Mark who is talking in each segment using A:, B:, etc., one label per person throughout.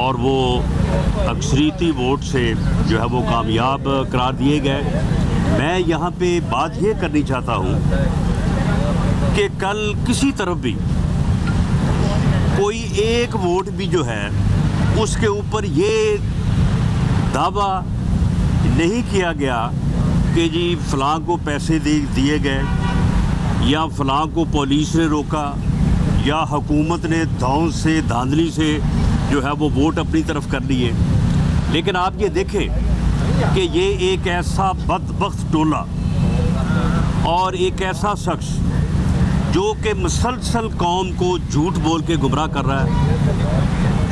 A: और वो अक्सरीती वोट से जो है वो कामयाब करार दिए गए। मैं यहाँ पे बात ये करनी चाहता हूँ कि कल किसी तरफ भी कोई एक वोट भी जो है उसके ऊपर ये दावा नहीं किया गया कि जी फ़लाँ को पैसे दिए गए या फ़लाँ को पुलिस ने रोका या हुकूमत ने धौंस से धांधली से जो है वो वोट अपनी तरफ कर लिए। लेकिन आप ये देखें कि ये एक ऐसा बदबख्त टोला और एक ऐसा शख्स जो कि मुसलसल कौम को झूठ बोल के गुमराह कर रहा है,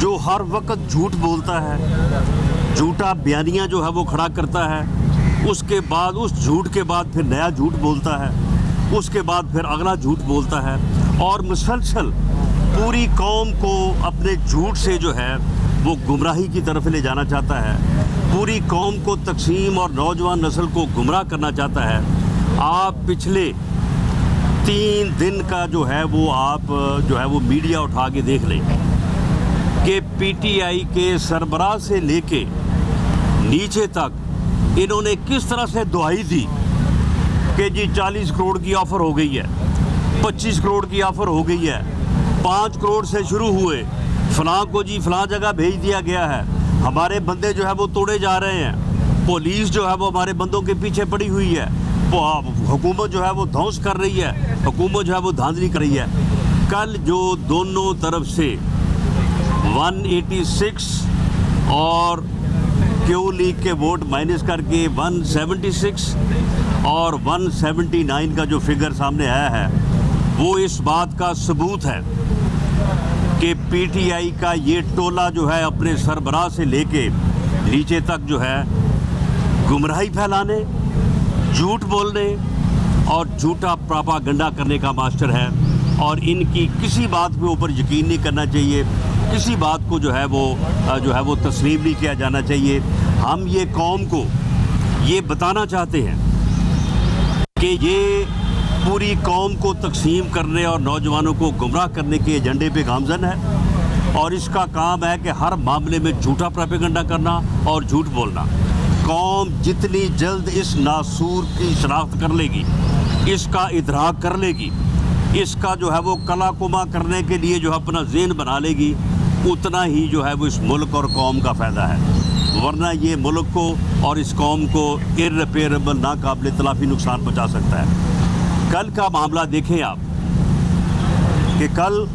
A: जो हर वक्त झूठ बोलता है, झूठा बयानियाँ जो है वो खड़ा करता है, उसके बाद उस झूठ के बाद फिर नया झूठ बोलता है, उसके बाद फिर अगला झूठ बोलता है और मुसलसल पूरी कौम को अपने झूठ से जो है वो गुमराही की तरफ ले जाना चाहता है, पूरी कौम को तकसीम और नौजवान नस्ल को गुमराह करना चाहता है। आप पिछले 3 दिन का जो है वो आप जो है वो मीडिया उठा के देख लें कि पीटीआई के सरबराह से लेके नीचे तक इन्होंने किस तरह से दुहाई दी कि जी 40 करोड़ की ऑफ़र हो गई है, 25 करोड़ की ऑफ़र हो गई है, 5 करोड़ से शुरू हुए, फ़लाँ को जी फ़लाँ जगह भेज दिया गया है, हमारे बंदे जो है वो तोड़े जा रहे हैं, पुलिस जो है वो हमारे बंदों के पीछे पड़ी हुई है, हुकूमत जो है वो ध्वंस कर रही है, हुकूमत जो है वो धांधली कर रही है। कल जो दोनों तरफ से 186 और क्यू लीग के वोट माइनस करके 176 और 179 का जो फिगर सामने आया है वो इस बात का सबूत है कि पीटीआई का ये टोला जो है अपने सरबराह से लेके नीचे तक जो है गुमराही फैलाने, झूठ बोलने और झूठा प्रोपागेंडा करने का मास्टर है और इनकी किसी बात के ऊपर यकीन नहीं करना चाहिए, किसी बात को जो है वो तस्लीम नहीं किया जाना चाहिए। हम ये कौम को ये बताना चाहते हैं कि ये पूरी कौम को तकसीम करने और नौजवानों को गुमराह करने के एजेंडे पे गामजन है और इसका काम है कि हर मामले में झूठा प्रोपेगेंडा करना और झूठ बोलना। कौम जितनी जल्द इस नासूर की शनाख्त कर लेगी, इसका इदराक कर लेगी, इसका जो है वो कलाकुमा करने के लिए जो अपना ज़हन बना लेगी, उतना ही जो है वो इस मुल्क और कौम का फ़ायदा है। वरना ये मुल्क को और इस कौम को इर्रेपेरेबल नाकाबिल तलाफ़ी नुकसान पहुँचा सकता है। कल का मामला देखें आप कि कल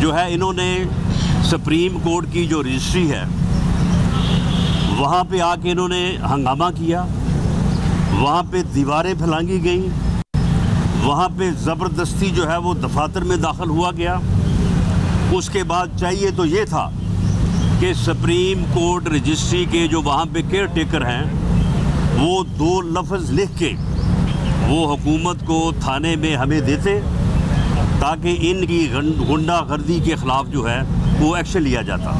A: जो है इन्होंने सुप्रीम कोर्ट की जो रजिस्ट्री है वहाँ पे आके इन्होंने हंगामा किया, वहाँ पे दीवारें फैलांगी गई, वहाँ पे ज़बरदस्ती जो है वो दफातर में दाखिल हुआ गया। उसके बाद चाहिए तो ये था कि सुप्रीम कोर्ट रजिस्ट्री के जो वहाँ पे केयर टेकर हैं वो 2 लफ्ज़ लिख के वो हुकूमत को थाने में हमें देते ताकि इनकी गुंडागर्दी के ख़िलाफ़ जो है वो एक्शन लिया जाता।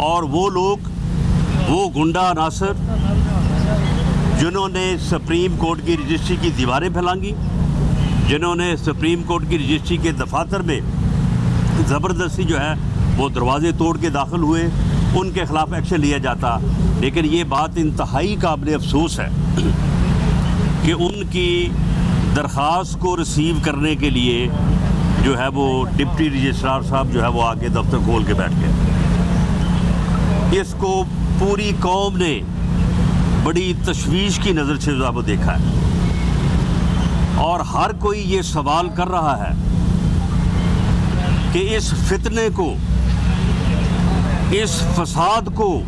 A: और वो लोग, वो गुंडा अनासर जिन्होंने सुप्रीम कोर्ट की रजिस्ट्री की दीवारें फैलांगी, जिन्होंने सुप्रीम कोर्ट की रजिस्ट्री के दफातर में ज़बरदस्ती जो है वो दरवाजे तोड़ के दाखिल हुए, उनके ख़िलाफ़ एक्शन लिया जाता। लेकिन ये बात इंतहाई काबिल अफसोस है कि उनकी दरख्वास्त को रिसीव करने के लिए जो है वो डिप्टी रजिस्ट्रार साहब जो है वो आके दफ्तर खोल के बैठ गए। इसको पूरी कौम ने बड़ी तशवीश की नज़र से जो है वो देखा है और हर कोई ये सवाल कर रहा है कि इस फितने को, इस फसाद को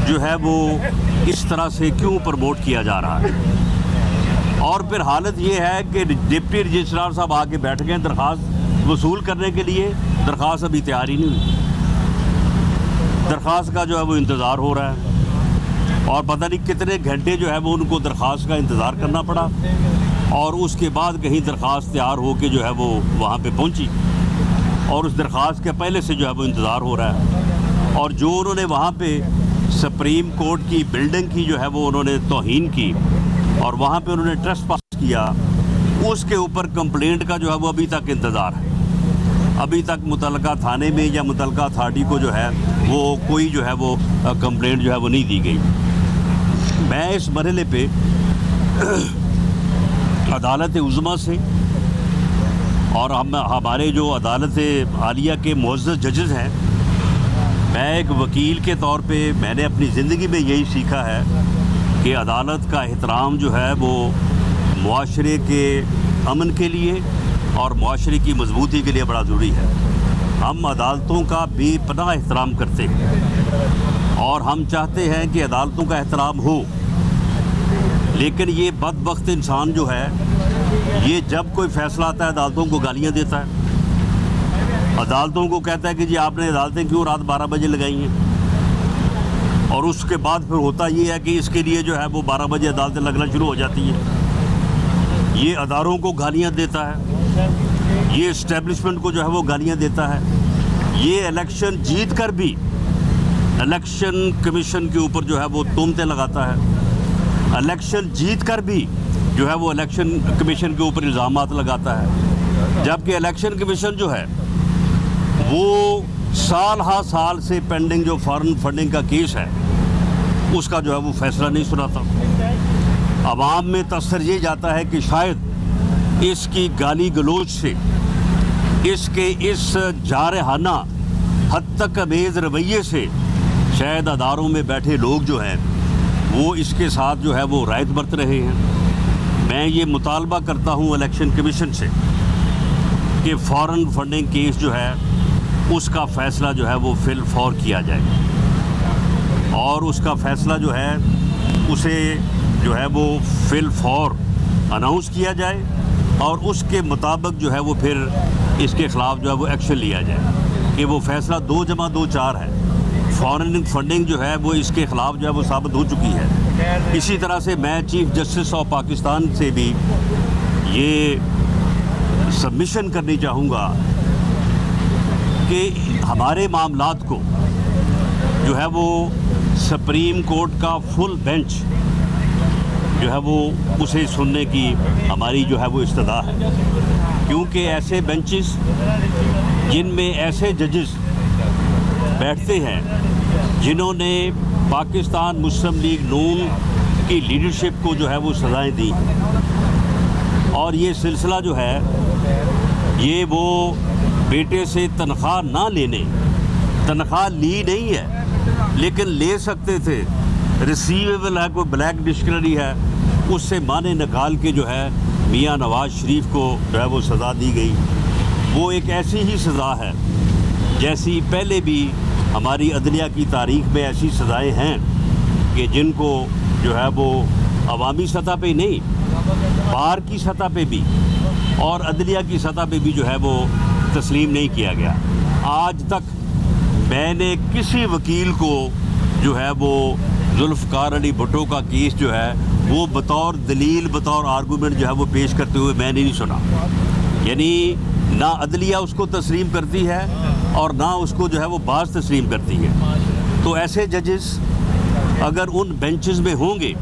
A: जो है वो इस तरह से क्यों प्रमोट किया जा रहा है। और फिर हालत ये है कि डिप्टी रजिस्ट्रार साहब आके बैठ गए दरख्वास्त वसूल करने के लिए, दरख्वास्त अभी तैयार ही नहीं हुई, दरख्वास्त का जो है वो इंतज़ार हो रहा है और पता नहीं कितने घंटे जो है वो उनको दरख्वास्त का इंतज़ार करना पड़ा और उसके बाद कहीं दरख्वास्त तैयार हो के जो है वो वहाँ पे पहुँची और उस दरख्वास्त के पहले से जो है वो इंतज़ार हो रहा है। और जो उन्होंने वहाँ पे सुप्रीम कोर्ट की बिल्डिंग की जो है वो उन्होंने तौहीन की और वहाँ पे उन्होंने ट्रेसपास किया, उसके ऊपर कंप्लेंट का जो है वो अभी तक इंतज़ार है। अभी तक मुतलका थाने में या मुतलका अथॉरिटी को जो है वो कोई जो है वो कंप्लेंट जो है वो नहीं दी गई। मैं इस मरहले पे अदालत उज़्मा से और हमारे जो अदालत आलिया के मुअज़्ज़ज़ जजेस हैं, मैं एक वकील के तौर पे मैंने अपनी ज़िंदगी में यही सीखा है कि अदालत का एहतराम जो है वो मुआशरे के अमन के लिए और मुआशरे की मजबूती के लिए बड़ा ज़रूरी है। हम अदालतों का बेपनाह एहतराम करते हैं और हम चाहते हैं कि अदालतों का एहतराम हो, लेकिन ये बदबख्त इंसान जो है ये जब कोई फ़ैसला आता है अदालतों को गालियाँ देता है, अदालतों को कहता है कि जी आपने अदालतें क्यों रात 12 बजे लगाई हैं, और उसके बाद फिर होता ये है कि इसके लिए जो है वो 12 बजे अदालतें लगना शुरू हो जाती हैं। ये अदारों को गालियाँ देता है, ये इस्टेब्लिशमेंट को जो है वो गालियाँ देता है, ये इलेक्शन जीत कर भी इलेक्शन कमीशन के ऊपर जो है वो तोहमतें लगाता है, इलेक्शन जीत कर भी जो है वो इलेक्शन कमीशन के ऊपर इल्ज़ामात लगाता है, जबकि इलेक्शन कमीशन जो है वो साल हा साल से पेंडिंग जो फॉरेन फंडिंग का केस है उसका जो है वो फैसला नहीं सुनाता। अवाम में तसर ये जाता है कि शायद इसकी गाली गलोच से, इसके इस जारहाना हद तक अमेज़ रवैये से शायद अदारों में बैठे लोग जो हैं वो इसके साथ जो है वो रायत बरत रहे हैं। मैं ये मुतालबा करता हूँ इलेक्शन कमीशन से कि फॉरेन फंडिंग केस जो है उसका फ़ैसला जो है वो फिल फौर किया जाए और उसका फ़ैसला जो है उसे जो है वो फिल फौर अनाउंस किया जाए और उसके मुताबिक जो है वो फिर इसके ख़िलाफ़ जो है वो एक्शन लिया जाए कि वो फ़ैसला 2+2=4 है। फॉरेन फंडिंग जो है वो इसके ख़िलाफ़ जो है वो साबित हो चुकी है। इसी तरह से मैं चीफ जस्टिस ऑफ पाकिस्तान से भी ये सबमिशन करनी चाहूँगा कि हमारे मामलात को जो है वो सुप्रीम कोर्ट का फुल बेंच जो है वो उसे सुनने की हमारी जो है वो इस्तदा है, क्योंकि ऐसे बेंचेस जिनमें ऐसे जजेस बैठते हैं जिन्होंने पाकिस्तान मुस्लिम लीग नून की लीडरशिप को जो है वो सज़ाएं दी, और ये सिलसिला जो है ये वो बेटे से तनख्वाह ना लेने, तनख्वाह ली नहीं है लेकिन ले सकते थे, रिसीवेबल है, कोई ब्लैक डिक्शनरी है, उससे माने निकाल के जो है मियाँ नवाज़ शरीफ को जो है वो सज़ा दी गई। वो एक ऐसी ही सज़ा है जैसी पहले भी हमारी अदलिया की तारीख में ऐसी सज़ाएं हैं कि जिनको जो है वो अवामी सतह पे नहीं, बाहर की सतह पे भी और अदलिया की सतह पे भी जो है वो तस्लीम नहीं किया गया। आज तक मैंने किसी वकील को जो है वो जुल्फ़कार अली भुट्टो का केस जो है वो बतौर दलील, बतौर आर्गूमेंट जो है वो पेश करते हुए मैंने नहीं सुना। यानी ना अदलिया उसको तस्लीम करती है और ना उसको जो है वो बाज़ तस्लीम करती है। तो ऐसे जजेस अगर उन बेंचेस में होंगे,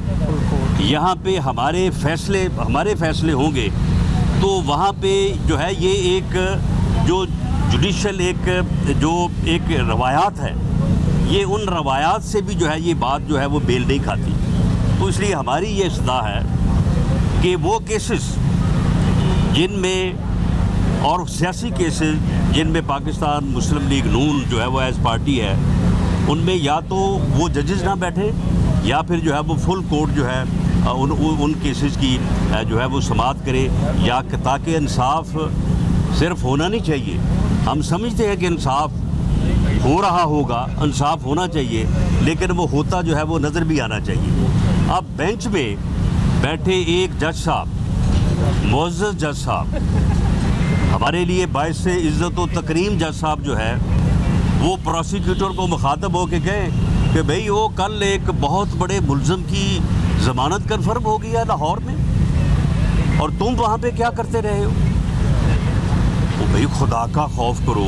A: यहाँ पे हमारे फैसले होंगे, तो वहाँ पे जो है ये एक जो जुडिशल एक रवायात है, ये उन रवायात से भी जो है ये बात जो है वो मेल नहीं खाती। तो इसलिए हमारी ये इस्तदा है कि वो केसेस जिनमें और सियासी केसेस जिनमें पाकिस्तान मुस्लिम लीग नून जो है वो एज़ पार्टी है, उनमें या तो वो जजेस ना बैठे या फिर जो है वो फुल कोर्ट जो है उन केसेस की जो है वो समाअत करे, या ताकि इंसाफ सिर्फ होना नहीं चाहिए। हम समझते हैं कि इंसाफ हो रहा होगा, इंसाफ होना चाहिए, लेकिन वो होता जो है वो नज़र भी आना चाहिए। अब बेंच में बैठे एक जज साहब, मुअज़्ज़ज़ जज साहब, हमारे लिए बाइस से इज़्ज़त व तकरीम जज साहब जो है वो प्रोसिक्यूटर को मुखातब हो के कहे कि भाई वो कल एक बहुत बड़े मुल्ज़िम की ज़मानत कन्फर्म हो गई है लाहौर में और तुम वहाँ पे क्या करते रहे हो। तो भाई खुदा का खौफ करो,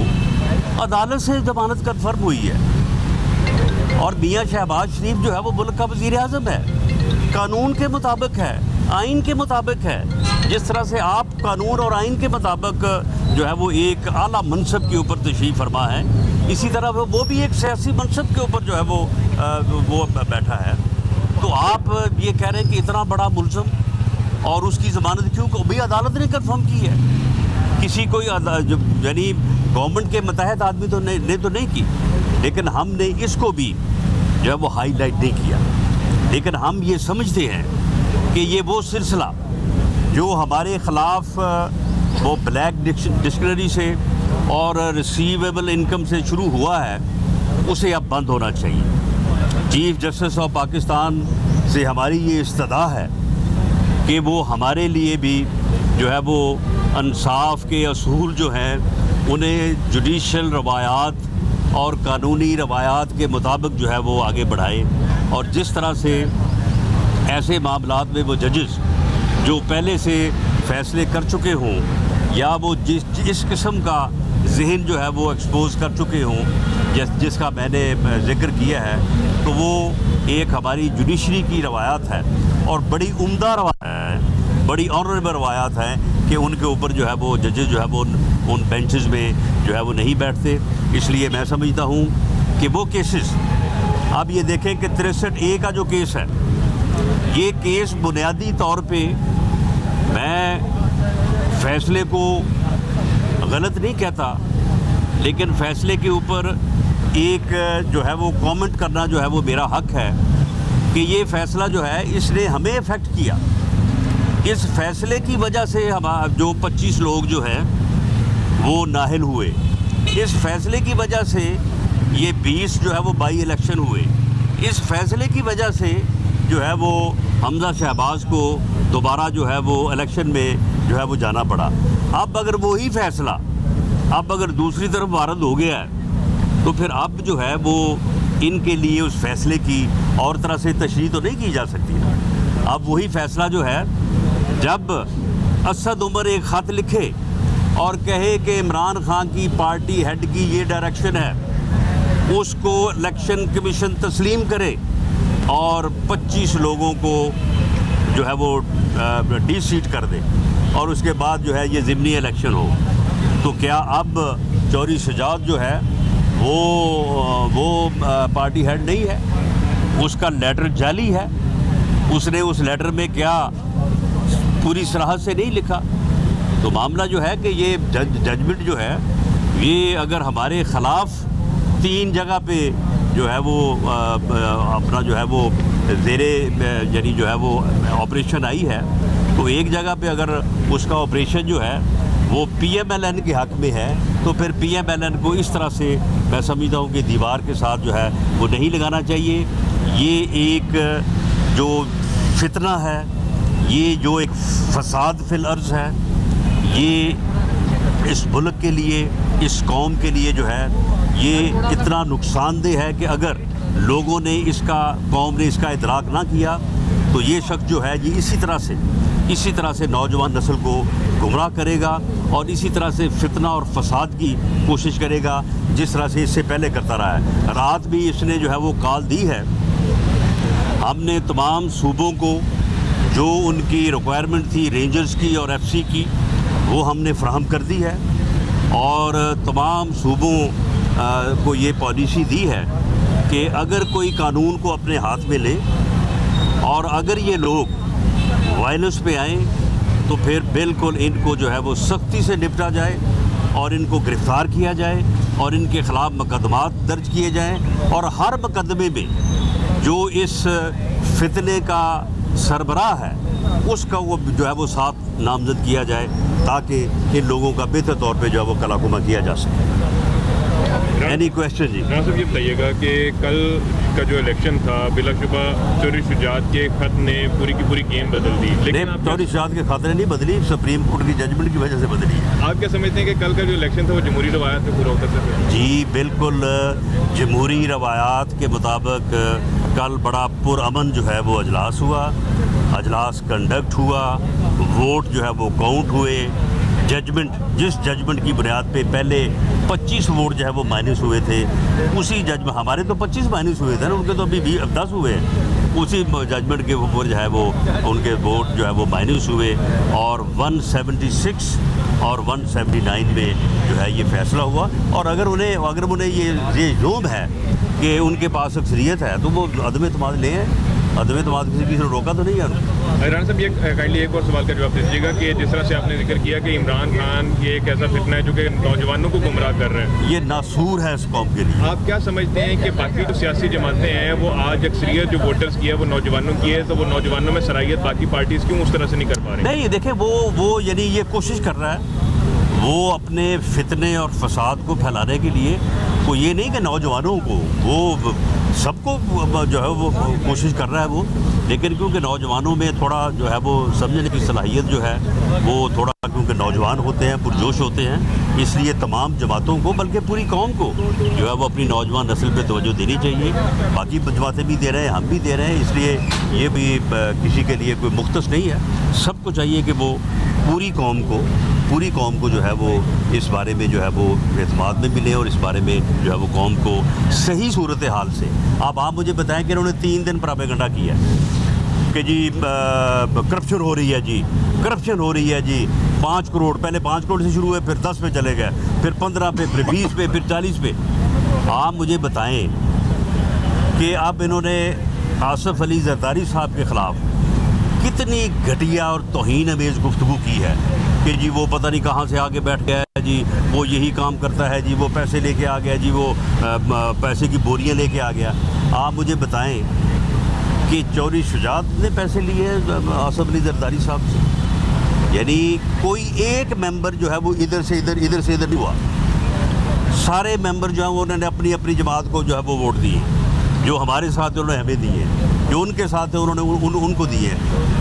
A: अदालत से ज़मानत कन्फर्म हुई है और मियाँ शहबाज शरीफ जो है वो मुल्क का वज़ीर आज़म है, कानून के मुताबिक है। आइन के मुताबिक है। जिस तरह से आप कानून और आइन के मुताबिक जो है वो एक आला मनसब के ऊपर तशरीफ़ फरमा है, इसी तरह वो भी एक सियासी मनसब के ऊपर जो है वो बैठा है। तो आप ये कह रहे हैं कि इतना बड़ा मुल्ज़िम और उसकी ज़मानत क्यों भी अदालत ने कंफर्म की है, किसी कोई यानी गवर्नमेंट के मतहत आदमी तो नहीं की, लेकिन हमने इसको भी जो है वो हाईलाइट नहीं किया। लेकिन हम ये समझते हैं कि ये वो सिलसिला जो हमारे ख़िलाफ़ वो ब्लैक डिक्शनरी से और रिसीवेबल इनकम से शुरू हुआ है, उसे अब बंद होना चाहिए। चीफ जस्टिस ऑफ पाकिस्तान से हमारी ये इस्तदा है कि वो हमारे लिए भी जो है वो इंसाफ के असूल जो हैं उन्हें जुडिशल रवायात और कानूनी रवायात के मुताबिक जो है वो आगे बढ़ाए, और जिस तरह से ऐसे मामलात में वो जजेस जो पहले से फ़ैसले कर चुके हों या वो जिस किस्म का जहन जो है वो एक्सपोज कर चुके हों जिसका मैंने जिक्र किया है, तो वो एक हमारी जुडिशरी की रवायात है और बड़ी उम्दा रवायात है, बड़ी ऑनरेबल रवायात हैं कि उनके ऊपर जो है वो जजेस जो है वो उन बेंचेस में जो है वो नहीं बैठते। इसलिए मैं समझता हूँ कि वो केसेस, आप ये देखें कि 63A का जो केस है, ये केस बुनियादी तौर पे मैं फ़ैसले को गलत नहीं कहता, लेकिन फ़ैसले के ऊपर एक जो है वो कमेंट करना जो है वो मेरा हक़ है कि ये फ़ैसला जो है इसने हमें इफ़ेक्ट किया। इस फ़ैसले की वजह से हम जो 25 लोग जो हैं वो नाहिल हुए, इस फ़ैसले की वजह से ये 20 जो है वो बाई इलेक्शन हुए, इस फ़ैसले की वजह से जो है वो हमजा शहबाज को दोबारा जो है वो इलेक्शन में जो है वो जाना पड़ा। अब अगर वही फ़ैसला अब अगर दूसरी तरफ वारद हो गया है, तो फिर अब जो है वो इनके लिए उस फ़ैसले की और तरह से तशरीह तो नहीं की जा सकती। अब वही फ़ैसला जो है, जब असद उमर एक ख़त लिखे और कहे कि इमरान खान की पार्टी हेड की ये डायरेक्शन है, उसको इलेक्शन कमीशन तस्लीम करे और 25 लोगों को जो है वो डी-सीट कर दे और उसके बाद जो है ये ज़िमनी इलेक्शन हो, तो क्या अब चौधरी शुजात जो है वो पार्टी हेड नहीं है? उसका लेटर जाली है, उसने उस लेटर में क्या पूरी सराहत से नहीं लिखा। तो मामला जो है कि ये जजमेंट जो है ये अगर हमारे ख़िलाफ़ 3 जगह पे जो है वो अपना जो है वो ज़ेरे यानी जो है वो ऑपरेशन आई है, तो एक जगह पे अगर उसका ऑपरेशन जो है वो PMLN के हक़ में है, तो फिर PMLN को इस तरह से मैं समझता हूँ कि दीवार के साथ जो है वो नहीं लगाना चाहिए। ये एक जो फितना है, ये जो एक फसाद फिल अर्ज़ है, ये इस मुल्क के लिए, इस कौम के लिए जो है ये इतना नुकसानदेह है कि अगर लोगों ने कौम ने इसका इदराक ना किया, तो ये शख्स जो है ये इसी तरह से नौजवान नस्ल को गुमराह करेगा और इसी तरह से फितना और फसाद की कोशिश करेगा, जिस तरह से इससे पहले करता रहा है। रात भी इसने जो है वो कॉल दी है। हमने तमाम सूबों को जो उनकी रिक्वायरमेंट थी रेंजर्स की और FC की, वो हमने फ्राहम कर दी है और तमाम सूबों को ये पॉलिसी दी है कि अगर कोई कानून को अपने हाथ में ले और अगर ये लोग वायलेंस पे आए, तो फिर बिल्कुल इनको जो है वो सख्ती से निपटा जाए और इनको गिरफ़्तार किया जाए और इनके ख़िलाफ़ मुकदमात दर्ज किए जाएं और हर मुकदमे में जो इस फितने का सरबराह है उसका वो जो है वो साथ नामजद किया जाए, ताकि इन लोगों का बेहतर तौर पे जो है वो कलाकुमा किया जा सके। एनी क्वेश्चन जी?
B: राना साहब ये बताइएगा कि कल का जो इलेक्शन था, बिलाशुबा चौधरी शुजात के ख़त ने पूरी की पूरी गेम बदल दी, लेकिन
A: चौधरी शुजात के ख़त ने नहीं बदली, सुप्रीम कोर्ट की जजमेंट की वजह से बदली है।
B: आप क्या समझते हैं कि कल का जो इलेक्शन था वो जमहूरी रवायात से पूरा होता था?
A: जी बिल्कुल, जमहूरी रवायात के मुताबिक कल बड़ा पुरअमन जो है वो अजलास हुआ, अजलास कंडक्ट हुआ, वोट जो है वो काउंट हुए। जिस जजमेंट की बुनियाद पे पहले 25 वोट जो है वो माइनस हुए थे, उसी जजमेंट हमारे तो 25 माइनस हुए थे ना, उनके तो अभी 10 हुए हैं। उसी जजमेंट के ऊपर जो है वो उनके वोट जो है वो माइनस हुए और 176 और 179 में जो है ये फैसला हुआ। और अगर उन्हें ये जोम है कि उनके पास अक्सरियत है तो वो अदम एतमाद ले हैं। अदम एतमाद किसी ने रोका तो नहीं है।
B: राना साहब, ये काइंडली एक और सवाल का जवाब दीजिएगा कि जिस तरह से आपने जिक्र किया कि इमरान खान ये एक ऐसा फितना है जो कि नौजवानों को गुमराह कर रहे हैं,
A: ये नासूर है इस कौम के लिए।
B: आप क्या समझते हैं कि बाकी जो सियासी जमातें हैं वो आज अक्सरियत जो वोटर्स की है वो नौजवानों की है, तो वो नौजवानों में सराहियत बाकी पार्टीज़ क्यों उस तरह से नहीं कर पा रही?
A: नहीं, देखें वो यानी ये कोशिश कर रहा है वो अपने फितने और फसाद को फैलाने के लिए। वो ये नहीं कि नौजवानों को वो सबको जो है वो कोशिश कर रहा है वो, लेकिन क्योंकि नौजवानों में थोड़ा जो है वो समझने की सलाहियत जो है वो थोड़ा, क्योंकि नौजवान होते हैं, पुरजोश होते हैं, इसलिए तमाम जमातों को बल्कि पूरी कौम को जो है वो अपनी नौजवान नस्ल पे तवज्जो देनी चाहिए। बाकी जमातें भी दे रहे हैं, हम भी दे रहे हैं, इसलिए ये भी किसी के लिए कोई मुख्तस नहीं है। सबको चाहिए कि वो पूरी कौम को जो है वो इस बारे में जो है वो एतमाद में मिले और इस बारे में जो है वो कौम को सही सूरत हाल से। अब आप मुझे बताएं कि उन्होंने 3 दिन प्रोपेगेंडा किया कि जी करप्शन हो रही है जी, करप्शन हो रही है जी, 5 करोड़, पहले 5 करोड़ से शुरू हुए, फिर 10 पे चले गए, फिर 15 पे, फिर 20 पे, फिर 40 पे। आप मुझे बताएं कि अब इन्होंने आसिफ अली जरदारी साहब के ख़िलाफ़ कितनी घटिया और तौहीन अमेज़ गुफ्तगू की है कि जी वो पता नहीं कहाँ से आके बैठ गया है जी, वो यही काम करता है जी, वो पैसे लेके आ गया जी, वो पैसे की बोरियां लेके आ गया। आप मुझे बताएं कि चौधरी शुजात ने पैसे लिए आसिफ अली जरदारी साहब से, यानी कोई एक मेंबर जो है वो इधर से इधर नहीं हुआ। सारे मेंबर जो हैं वो उन्होंने अपनी अपनी जमात को जो है वो वोट दिए, जो हमारे साथ है उन्होंने हमें दिए, जो उनके साथ है उन्होंने उनको दिए।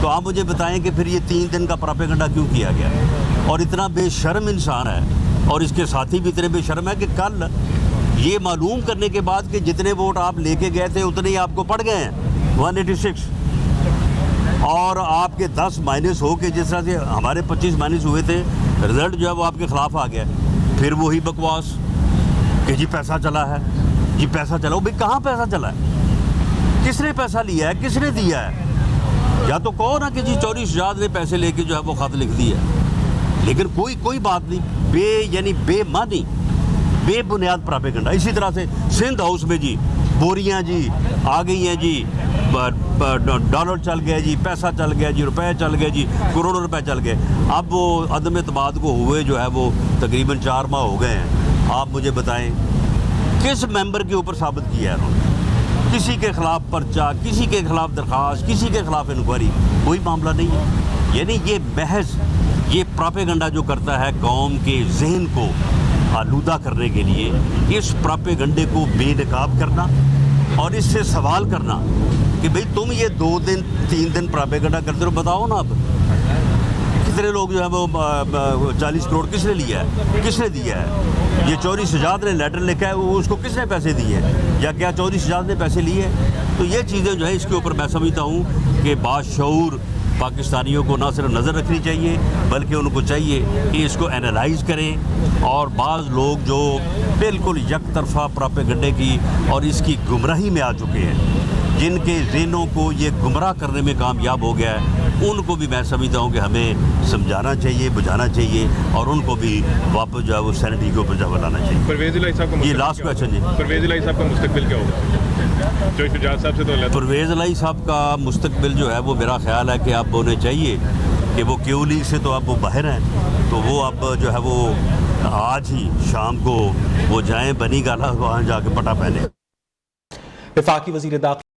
A: तो आप मुझे बताएं कि फिर ये 3 दिन का प्रोपेगेंडा क्यों किया गया? और इतना बेशर्म इंसान है और इसके साथी भी इतने बेशर्म है कि कल ये मालूम करने के बाद कि जितने वोट आप लेके गए थे उतने ही आपको पड़ गए हैं 186, और आपके 10 माइनस हो के जिस तरह से हमारे 25 माइनस हुए थे, रिजल्ट जो है वो आपके ख़िलाफ़ आ गया। फिर वही बकवास कि जी पैसा चला है, जी पैसा चला। भाई कहाँ पैसा चला है? किसने पैसा लिया है, किसने दिया है? या तो कहो ना कि जी चौधरी शुजात ने पैसे लेके जो है वो खत लिख दिया, लेकिन कोई बात नहीं, यानी बेमानी, बेबुनियाद प्रोपेगेंडा। इसी तरह से सिंध हाउस में जी बोरियां जी आ गई हैं जी, डॉलर चल गया जी, पैसा चल गया जी, रुपए चल गए जी, करोड़ों रुपए चल गए। अब वो अदम एतमाद को हुए जो है वो तकरीबन 4 माह हो गए हैं। आप मुझे बताएं किस मेंबर के ऊपर साबित किया है उन्होंने? किसी के ख़िलाफ़ पर्चा, किसी के ख़िलाफ़ दरख्वास्त, किसी के ख़िलाफ़ इंक्वायरी, कोई मामला नहीं है। यानी ये महज ये प्रोपेगेंडा जो करता है कौम के जहन को आलूदा करने के लिए, इस प्रोपेगेंडे को बेनकाब करना और इससे सवाल करना कि भाई तुम ये 2 दिन 3 दिन प्रोपेगेंडा करते हो, बताओ ना अब कितने लोग जो है वो 40 करोड़ किसने लिया है, किसने दिया है? ये चौधरी शुजात ने लेटर लिखा है, वो उसको किसने पैसे दिए हैं, या क्या चौधरी शुजात ने पैसे लिए? तो ये चीज़ें जो है इसके ऊपर मैं समझता हूँ कि बाशऊर पाकिस्तानियों को ना सिर्फ नज़र रखनी चाहिए बल्कि उनको चाहिए कि इसको एनालाइज करें। और बाज़ लोग जो बिल्कुल यकतरफा प्रोपेगेंडे की और इसकी गुमराही में आ चुके हैं, जिनके ज़हनों को ये गुमराह करने में कामयाब हो गया है, उनको भी मैं समझता हूँ कि हमें समझाना चाहिए, बुझाना चाहिए और उनको भी वापस जो है वो सैनिटी के ऊपर जब लाना चाहिए।
B: परवेज़ इलाही साहब का
A: ये लास्ट क्वेश्चन जी,
B: परवेज़ इलाही साहब का मुस्तकबिल क्या होगा? जो शुजात साहब से तो
A: परवेज़ इलाही साहब का मुस्तकबिल जो है वो मेरा ख्याल है कि अब उन्हें चाहिए कि वो क्यू लीग से तो अब वो बाहर हैं, तो वो अब जो है वो आज ही शाम को वो जाएँ बनी गाला, वहाँ जाके पटा पहने।
C: वफाकी वज़ीर दाखिला